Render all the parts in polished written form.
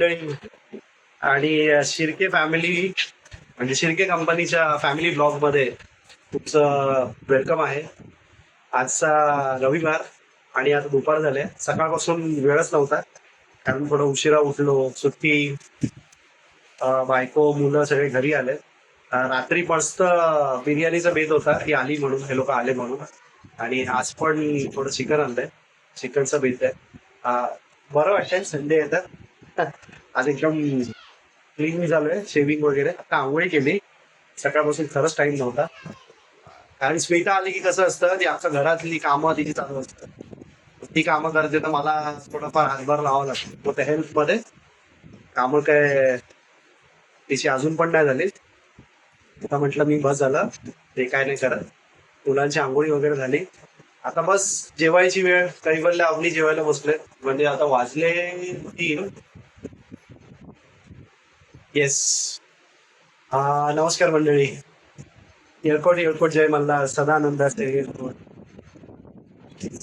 मंडळी आणि शिर्के फॅमिली म्हणजे शिर्के कंपनीच्या फॅमिली ब्लॉग मध्ये तुमचं वेलकम आहे. आजचा रविवार आणि आता दुपार झाले. सकाळपासून वेळच नव्हता कारण थोडं उशिरा उठलो. सुट्टी, बायको मुलं सगळे घरी आले. रात्री मस्त बिर्याणीचा बेत होता, ती आली म्हणून, हे लोक आले म्हणून. आणि आज पण थोडं चिकन आणलंय, चिकनचा बेत आहे. बरं वाटतंय, संडे येतात. आज एकदम क्लीन झालोय, शेविंग वगैरे. आता आंघोळी केली. सकाळपासून खरंच टाइम नव्हता कारण स्मिता आली की कसं असतं, ती आमच्या घरातली कामं तिची चालू असतात. ती कामं करते तर मला थोडंफार हातभार लावावं लागतं. मग त्या हेल्प मध्ये कामं काय तिची अजून पण नाही झाली. आता म्हटलं मी बस झालं, ते काय नाही करत. मुलांची आंघोळी वगैरे झाली. आता बस जेवायची वेळ. कैवल्य अवनी जेवायला बसले, म्हणजे आता वाजले 3. येस. नमस्कार मंडळी. येळकोट येळकोट जय मल्हार. सदानंद असते येळकोट.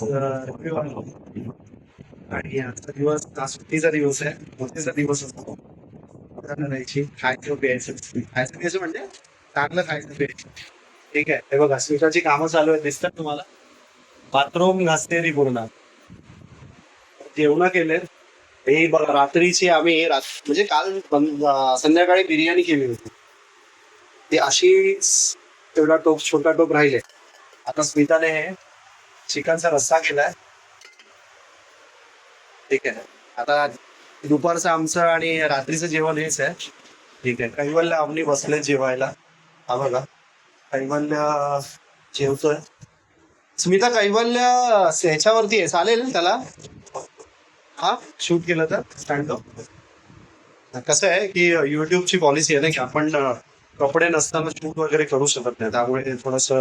रविवार आणि आजचा दिवस हा सुट्टीचा दिवस आहे, मोठीचा दिवस असतो. करायची खायचं प्यायचं. खायचं प्यायचं म्हणजे चांगलं खायचं प्यायचं. ठीक आहे. हे बघा, स्मिताची कामं चालू आहेत, दिसतात तुम्हाला. बाथरूम घासते ती पूर्ण. जेवण केले. हे बघा, रात्रीची आम्ही म्हणजे काल संध्याकाळी बिर्याणी केली होती. ती अशीच तेवढा टोप, छोटा टोप राहिले. आता स्मिताने चिकनचा रस्सा केलाय. ठीक आहे. आता दुपारचं आमचं आणि रात्रीचं जेवण हेच आहे. ठीक आहे. कैवल्य अवनी बसले जेवायला. हा बघा, कैवल्य जेवतोय. स्मिता, कैवल्य ह्याच्यावरती आहे, चालेल त्याला हा शूट केलं तर स्टँड अप. कसं आहे की युट्यूबची पॉलिसी आहे ना की आपण कपडे नसताना शूट वगैरे करू शकत नाही. त्यामुळे थोडस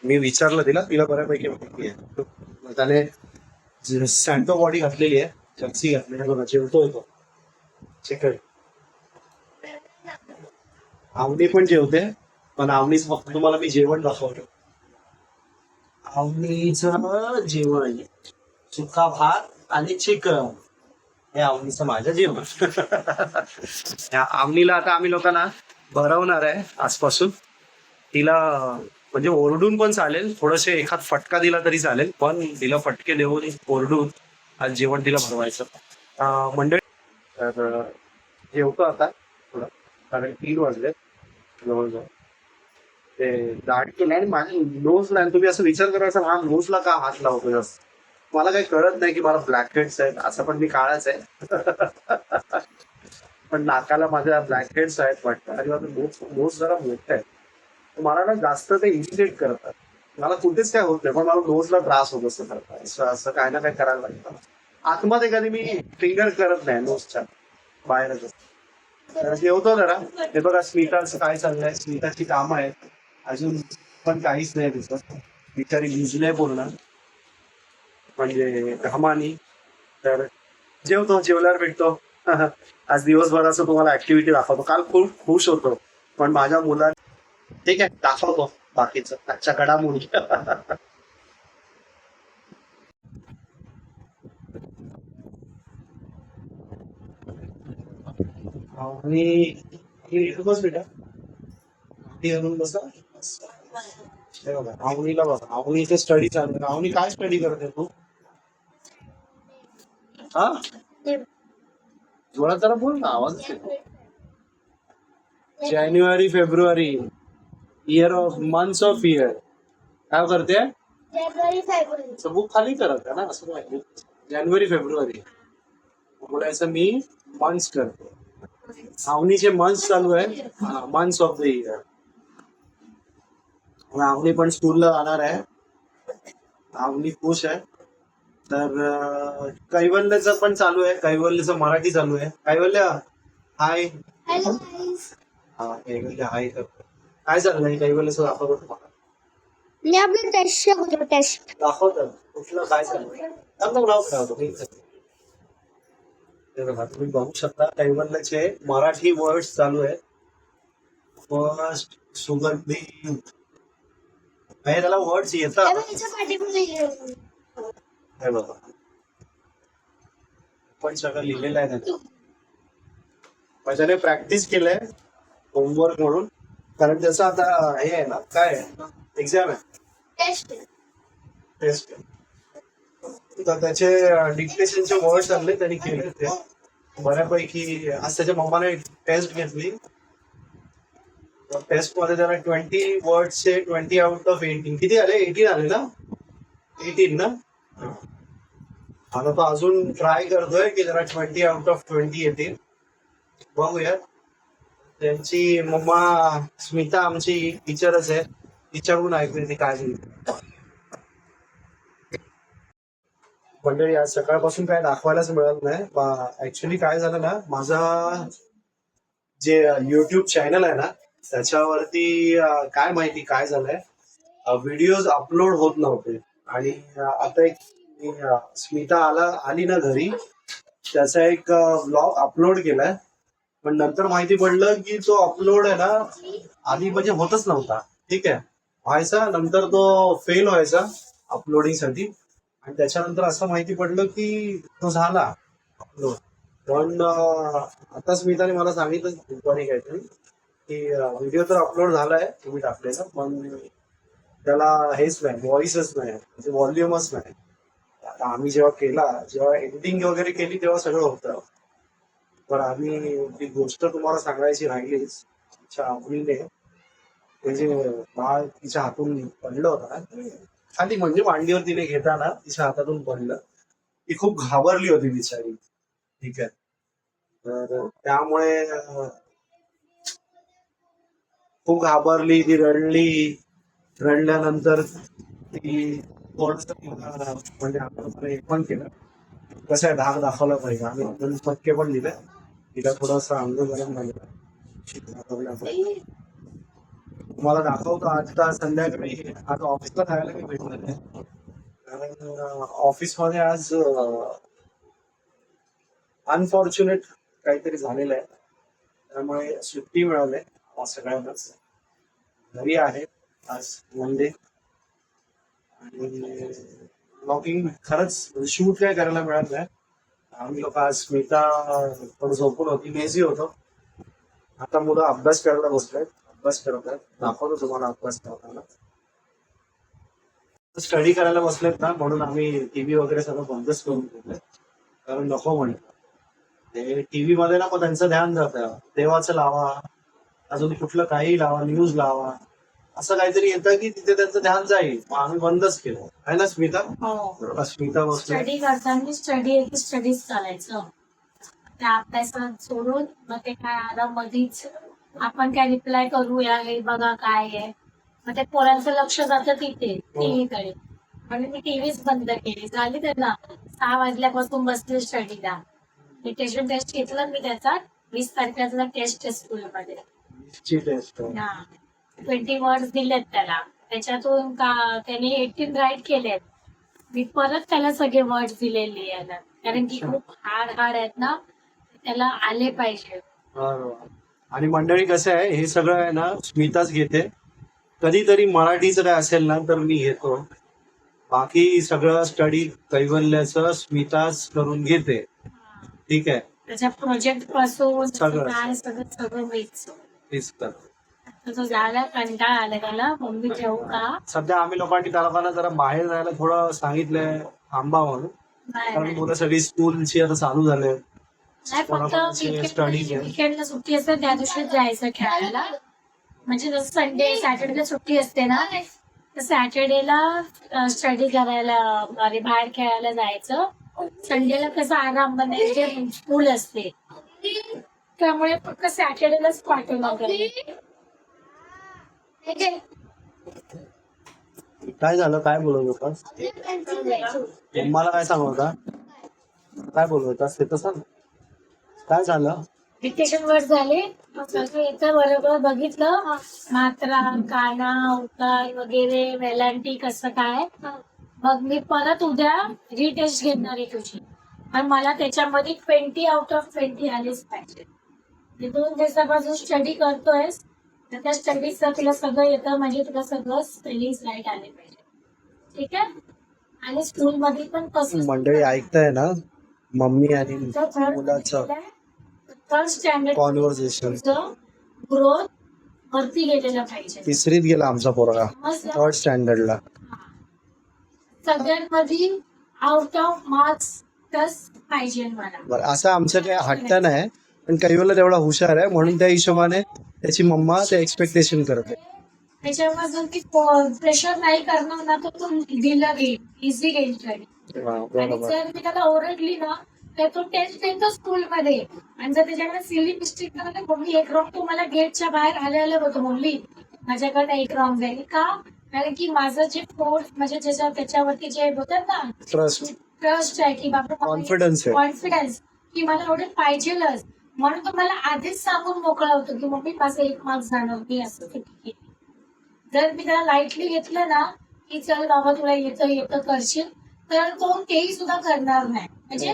मी विचारलं तिला बऱ्यापैकी माहिती आहे. त्याने स्टँडअप बॉडी घातलेली आहे, जर्सी घातलेली आहे. जेवतोय तो चिकन. आवनी पण जेवते, पण आवनीच फक्त तुम्हाला मी जेवण दाखवतो. आवनीचं जेवण सुका भात आणि चिकन हे आवनीचं माझं जेवण. या आवनीला आता आम्ही लोकांना भरवणार आहे आजपासून. तिला म्हणजे ओरडून पण चालेल, थोडसे एखाद फटका दिला तरी चालेल, पण तिला फटके देऊन ओरडून आज जेवण तिला भरवायचं. मंडळी, तर जेवतो आता थोडं, कारण 3 वाजले जवळजवळ. ते दाढी केली आणि माझ्या नोजला, आणि तुम्ही असं विचार करायचा हा नोजला का हात लावतोय असं. मला काही कळत नाही की मला ब्लॅक हेड्स आहेत, असं पण मी काळाच आहे. पण नाकाला माझ्या ब्लॅक हेड्स आहेत वाटतं, आणि माझं नोज जरा मोठं आहे. मला ना जास्त ते इरिटेट करतात. मला कुठेच काय होत नाही, पण मला नोजला त्रास होत असं करतात. असं काय ना काय करायला लागतं. आतमध्ये कधी मी फिंगर करत नाही नोजच्या, बाहेरच असतं. तर जेवतो जरा. हे बघा, स्मिताचं काय चाललंय, स्मिताची कामं आहेत. अजून पण काहीच नाही दिसत. बिचारी भिजले पूर्ण, म्हणजे घामानी. तर जेवतो, जेवल्यावर भेटतो. आज दिवसभराचं तुम्हाला ऍक्टिव्हिटी दाखवतो. काल खूप खुश होतो, पण माझ्या मुला ठीक आहे दाखवतो बाकीचं आजच्या घडामोडी. आणि इथं बस बेटा, ती आणून बसा. हे बघा, आवनीला बघा, आवनीचं स्टडी चालू आहे. आवनी काय स्टडी करते तू? हा, जोरात जरा बोल ना, आवाज येतो. जानेवारी फेब्रुवारी, year of months of year. काय करते? बुक खाली करत आहे ना, असं काय. जानेवारी फेब्रुवारी बोलायचं, मी मंथ्स करतो. आवनीचे मंथ्स चालू आहे, मंथ्स ऑफ द इयर. आवनी पण स्कूलला जाणार आहे. आवनी खुश आहे. तर कैवल्यचं पण चालू आहे, कैवल्यचं मराठी चालू आहे. कैवल्य हाय. हा, कैवल्य हाय. तर काय चाललंय कैवल्यचं दाखवतो तुम्हाला. मी आपलं टेस्ट दाखवतो कुठलं काय चाललंय. नाव ठेवतो. तुम्ही बघू शकता, कैवल्यचे मराठी वर्ड्स चालू आहेत. फर्स्ट, सुगंधी, त्याला वर्ड्स येतात. हे बघा, पण सगळं लिहिलेलं आहे त्याचं. मग त्याने प्रॅक्टिस केलंय होमवर्क म्हणून, कारण त्याचं आता हे आहे ना, काय एक्झाम आहे, टेस्ट टेस्ट. तर त्याचे डिक्टेशनचे वर्ड्स आणले त्यांनी केले ते बऱ्यापैकी. आज त्याच्या मम्माने टेस्ट घेतली. टेस्ट मध्ये त्याला 20 वर्ड्सचे 20 आउट ऑफ 18 किती आले, 18 आले ना, 18 ना. आता तो अजून ट्राय करतोय की जरा 20 आउट ऑफ 20 येतील. बघूया. त्यांची मम्मा स्मिता आमची टीचरच आहे, तिच्याकडून ऐकली ती काय बोलते. मंडळी आज सकाळपासून काय दाखवायलाच मिळत नाही. ऍक्च्युली काय झालं ना, माझा जे युट्यूब चॅनल आहे ना त्याच्यावरती काय माहिती काय झालंय, व्हिडिओज अपलोड होत नव्हते. आणि आता एक स्मिता आली ना घरी, त्याचा एक ब्लॉग अपलोड केलाय. पण नंतर माहिती पडलं की तो अपलोड आहे ना आधी म्हणजे होतच नव्हता. ठीक आहे, व्हायचा नंतर तो फेल व्हायचा अपलोडिंग साठी. आणि त्याच्यानंतर असं माहिती पडलं की तो झाला अपलोड. पण आता स्मिताने मला सांगितलं दुपारी काहीतरी की व्हिडिओ तर अपलोड झालाय तुम्ही टाकलेला, पण त्याला हेच नाही, व्हॉइसच नाही, म्हणजे व्हॉल्युमच नाही. आता आम्ही जेव्हा एडिटिंग वगैरे केली तेव्हा सगळं होतं. पण आम्ही ती गोष्ट तुम्हाला सांगायची राहिलीच. तिच्या आवडीने ते जे बाळ तिच्या हातून पडलं होतं ना खाली, म्हणजे मांडीवर तिने घेताना तिच्या हातातून पडलं. ती खूप घाबरली होती बिचारी. ठीक आहे, तर त्यामुळे खूप घाबरली ती, रडली. रडल्यानंतर ती थोडस म्हणजे आपण हे पण केलं, कसं आहे धाक दाखवला पाहिजे. आम्ही 2 फटके पण दिले तिला, थोडंसं आंदोलन झालं. तुम्हाला दाखवतो आता संध्याकाळी. आता ऑफिसला खायला काही भेटणार नाही, कारण ऑफिसमध्ये आज अनफॉर्च्युनेट काहीतरी झालेलं आहे, त्यामुळे सुट्टी मिळाली सगळ्यांनाच. घरी आहे आज मंडे. आणि ब्लॉगिंग खरंच शूट काय करायला मिळत नाही. आम्ही लोक आज स्मिता पण झोपून होती, लेझी होतो. आता मुलं अभ्यास करायला बसलेत, अभ्यास करत आहेत. दाखवतो तुम्हाला अभ्यास करताना. स्टडी करायला बसलेत ना, म्हणून आम्ही टीव्ही वगैरे सगळं बंदच करून ठेवलंय, कारण नको म्हणतो. ते टीव्ही मध्ये ना मग त्यांचं ध्यान जातं. देवाचं लावा, अजून कुठलं काही लावा, न्यूज लावा, असं काहीतरी येतं की तिथे त्यांचं ध्यान जाईल. मग आम्ही बंदच केलं आहे ना स्मिता. स्मिता बसली स्टडी करताना स्टडीज चालायचं. त्या अभ्यासात सोडून मग ते काय आलं मधीच आपण काय रिप्लाय करूया हे बघा काय आहे, मग ते पोरांचं लक्ष जातं तिथे टीव्हीकडे. म्हणून मी टीव्हीच बंद केली. झाली त्यांना 6 वाजल्यापासून बसले स्टडीला. डिटेशन टेस्ट घेतलं मी त्याचा. 20 तारखेला टेस्ट आहे स्कूलमध्ये. टेस्ट. 20 वर्ड्स दिलेत त्याला, त्याच्यातून त्याने 18 राईट केलेत. मी परत त्याला सगळे वर्ड्स दिले लिहायला, कारण की खूप हार्ड आहेत ना, त्याला आले पाहिजे. आणि मंडळी कसं आहे, हे सगळं आहे ना स्मिताच घेते. कधीतरी मराठीचं काय असेल ना तर मी घेतो, बाकी सगळं स्टडी कैवल्याचं स्मिताच करून घेते. ठीक आहे, त्याच्या प्रोजेक्ट पासून सगळं. काय सगळं मिक्स. तेच तर. तो झाला, कंटाळा आला त्याला. मम्मी ठेवू का? सध्या आम्ही त्या लोकांना जरा बाहेर जायला थोडं सांगितलंय, थांबा म्हणून. कारण मुलं सगळी स्कूलची आता चालू झाले, नाही, फक्त स्टडी वीकेंडला सुट्टी असते त्या दिवशी जायचं खेळायला. म्हणजे जसं संडे सॅटर्डेला सुट्टी असते ना, तर सॅटर्डेला स्टडी करायला अरे बाहेर खेळायला जायचं. संडेला कसं आराम बनायचे, स्कूल असते, त्यामुळे फक्त सॅटर्डेलाच पाठवलं. काय झालं, काय बोलत होतास? मला काय सांगत होता, काय बोलत होतास ते तसं काय झालं? डिक्टेशन वर्ड झाले, इथं बरोबर बघितलं, मात्रा, काना, उकार वगैरे, वेलांटी कसं काय. मग मी परत उद्या रिटेस्ट घेणार आहे तुझी, पण मला त्याच्यामध्ये 20 आउट ऑफ 20 आलेच पाहिजे. 2 दिवसापासून स्टडी करतोयस, तर त्या स्टडीजचं तुला सगळं येतं, म्हणजे तुला सगळं स्पेलिंग राईट आले पाहिजे. ठीक आहे. आणि स्कूल मध्ये पण कसं मंडळी ऐकताय ना, मम्मी आणि मुलाचं थर्ड स्टँडर्ड कॉन्व्हर्सेशन ग्रोथ वरती गेलेला पाहिजे. तिसरीत गेला आमचा पोरगा, मस्त. थर्ड स्टँडर्डला. सगळ्यात मध्ये आउट ऑफ मार्क्स प्लस पाहिजे मला. बरं, असं आमचं काही हट्ट नाही, पण काही वेळेला तेवढा हुशार आहे म्हणून त्या हिशोबाने त्याची मम्मा ते एक्सपेक्टेशन करते. त्याच्यामधून ती प्रेशर नाही करणार ना, तर तो दिला घेईल, इझी घेईल ट्रेनिंग. वा, आणि बरोबर. जर मी त्याला ओरडली ना, तर तो टेस्ट देतो स्कूलमध्ये. आणि जर त्याच्याकडे सिली मिस्टेक झाला, मम्मी एक रॉंग तू मला गेटच्या बाहेर आले होतो, मम्मी माझ्याकडे एक रॉंग जाईल का, कारण की माझं जे फोर्स म्हणजे त्याच्यावरती जे होतात ना, ट्रस्ट आहे की बाबा कॉन्फिडन्स आहे. कॉन्फिडन्स की मला एवढे पाहिजेलच, म्हणून तो मला आधीच सांगून मोकळा होतो की मम्मी माझं 1 मार्क्स जाणार, मी असं ठीक आहे. जर मी त्याला लाईटली घेतलं ना की चल बाबा तुला येतं करशील, तर तो तेही सुद्धा करणार नाही. म्हणजे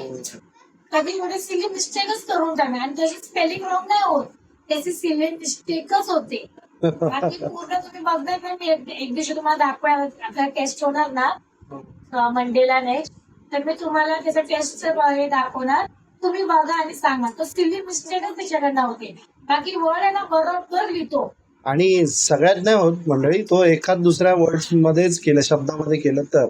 कधी एवढे सिली मिस्टेकच करून टाकणार, आणि त्याची स्पेलिंग रॉंग नाही होत, त्याची सिली मिस्टेकच होते. बाकी पूर्ण तुम्ही बघताय पण एक दिवशी तुम्हाला दाखवायला आता टेस्ट होणार ना मंडेला नेक्स्ट, तर मी तुम्हाला त्याचं टेस्टचं हे दाखवणार, तुम्ही बघा आणि सांगा. तो सिली मिस्टेकच त्याच्याकडनं होते, बाकी वर्ड आहे ना बरोबर लिहितो. आणि सगळ्यात नाही होत मंडळी, तो एखाद दुसऱ्या वर्ड्स मध्येच केलं, शब्दामध्ये केलं तर.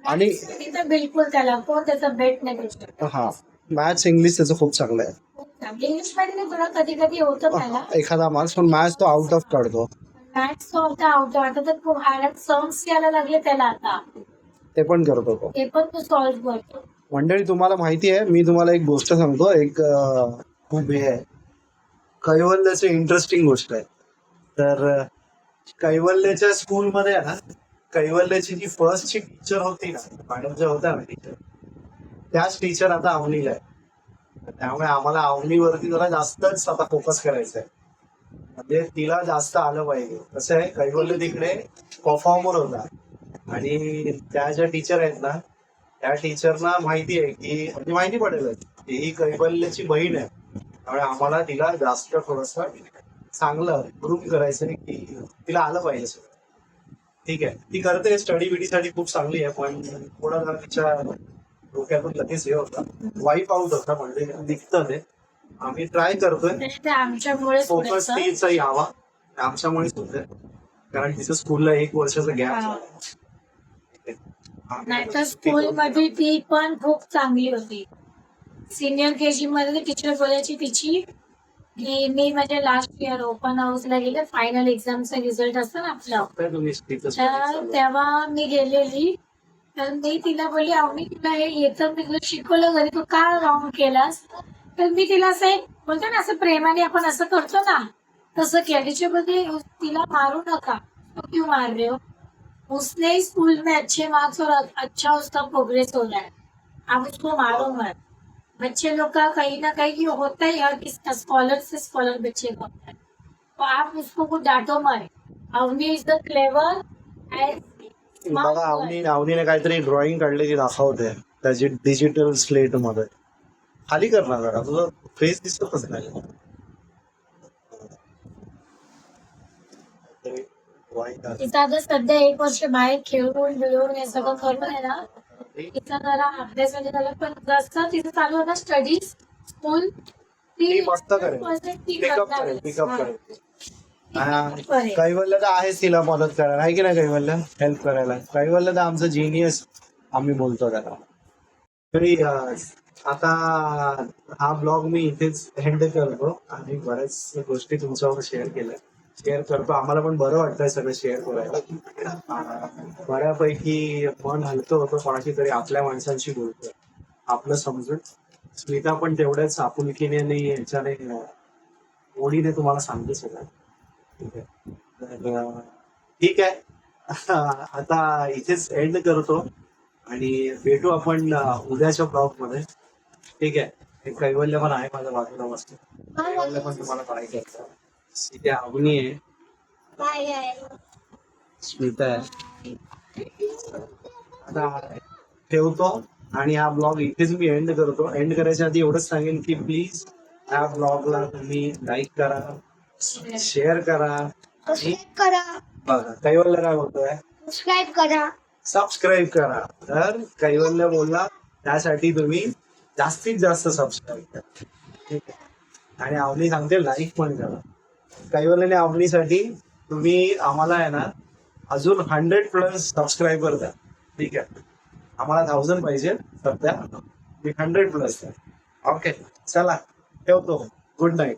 आणि तिथं बिलकुल त्याला कोण त्याचा बेट नाही करू शकत. हा, मॅथ्स इंग्लिश त्याचं खूप चांगलं आहे. इंग्लिश मध्ये तुला कधी कधी होतं त्याला एखादा मार्क्स, पण मॅथ्स तो आउट ऑफ काढतो. मॅथ्स तो होता आउट आता तर खूप हार्ड सॉंग्स यायला लागले त्याला आता, ते पण करतो तो. ते पण तो सॉल्व्ह करतो. मंडळी तुम्हाला माहिती आहे, मी तुम्हाला एक गोष्ट सांगतो, एक खूप हे आहे कैवल्याची इंटरेस्टिंग गोष्ट आहे. तर कैवल्याच्या स्कूलमध्ये आहे ना, कैवल्याची जी फर्स्टची टीचर होती ना, मॅडम ज्या होत्या ना टीचर, त्याच टीचर आता अवनीला आहे. त्यामुळे आम्हाला अवनीवरती जरा जास्तच आता फोकस करायचा आहे, म्हणजे तिला जास्त आलं पाहिजे. कसं आहे, कैवल्य तिकडे परफॉर्मर होता, आणि त्या ज्या टीचर आहेत ना, त्या टीचरना माहिती आहे की, म्हणजे माहिती पडेल की ही कैवल्याची बहीण आहे, त्यामुळे आम्हाला तिला जास्त थोडस चांगलं ग्रुप करायचं आहे की तिला आलं पाहिजे सगळं. ठीक आहे, ती करते स्टडी बिडीसाठी खूप चांगली आहे, पण थोडा जरा तिच्या डोक्यातून लगेच हे होता, वाईप आउट होता, म्हणजे दिसतं ते. आम्ही ट्राय करतोय ते आमच्यामुळे फोकस तिचा यावा, आमच्यामुळेच होतंय, कारण तिचं स्कूलला 1 वर्षाचा गॅप झाला. नाहीतर स्कूल मध्ये ती पण खूप चांगली होती. सिनियर केजी मध्ये टीचर बोलायची तिची की मी म्हणजे लास्ट इयर ओपन हाऊसला गेले, फायनल एक्झामचा रिझल्ट असतो ना आपला, तर तेव्हा मी गेलेली, तर मी तिला बोलली अवनी तुला हे येतं, मी तुला शिकवलं घरी, तू का रॉंग केलास. तर मी तिला असं एक बोलतो ना, असं प्रेमाने आपण असं करतो ना, तसं केलं. त्याच्यामध्ये तिला मारू नका, तो क्यों मार रहे हो, उसने स्कूल में अच्छे मार्क्स और अच्छा उसका प्रोग्रेस हो रहा है, आप उसको मारो मत. बच्चे लोग का कहीं ना कहीं होता ही, हर किसका स्कॉलर से स्कॉलर बच्चे का होता है, तो आप उसको कुछ डांटो मत. Avani is the cleverest बघा, अवनीने काहीतरी ड्रॉइंग काढली ती दाखवते त्याची डिजिटल स्लेट मध्ये. खाली करणार जरा, तुझं फेस दिसतच नाही. तिचा आता सध्या 1 वर्ष बाहेर खेळून बिळून हे सगळं करून आहे ना, तिचा जरा अभ्यास म्हणजे झाला, पण जसं तिचं चालू होता स्टडीज स्कूल, ती मस्त करेल, पिकअप करेल. कैवल्य तर आहेच तिला मदत करायला, आहे की नाही कैवल्य, हेल्प करायला. कैवल्य तर आमचं जिनियस आम्ही बोलतो त्याला. तरी आता हा ब्लॉग मी इथेच एंड करतो, आणि बऱ्याच गोष्टी तुमच्यावर शेअर करतो. आम्हाला पण बरं वाटतंय सगळं शेअर करायला. बऱ्यापैकी मन हलकं होतं, कोणाशी तरी आपल्या माणसांशी बोलतोय, आपलं समजून. स्मिता पण तेवढ्याच आपुलकीने आणि याच्याने ओढीने तुम्हाला सांगते सगळं. ठीक आहे, तर ठीक आहे, आता इथेच एंड करतो, आणि भेटू आपण उद्याच्या ब्लॉग मध्ये. ठीक आहे, एक कैवल्य पण आहे माझ्या बाजूला मस्त, कैवल्य पण तुम्हाला ट्राय करतो. इथे अवनी आहे, स्मिता आहे. आता ठेवतो, आणि हा ब्लॉग इथेच मी एंड करतो. एंड करायच्या आधी एवढंच सांगेन की प्लीज ह्या ब्लॉगला तुम्ही लाईक करा, शेअर करा, आणि करा, बघा कैवल्य काय बोलतोय, सबस्क्राईब करा. तर कैवल्य बोलला त्यासाठी तुम्ही जास्तीत जास्त सबस्क्राईब करा. ठीक आहे, आणि अवनी सांगते लाईक पण करा. कैवल्याने अवनीसाठी तुम्ही आम्हाला आहे ना अजून 100+ सबस्क्रायबर द्या. ठीक आहे, आम्हाला 1000 पाहिजे सध्या, 100+ द्या. ओके, चला ठेवतो. Good night.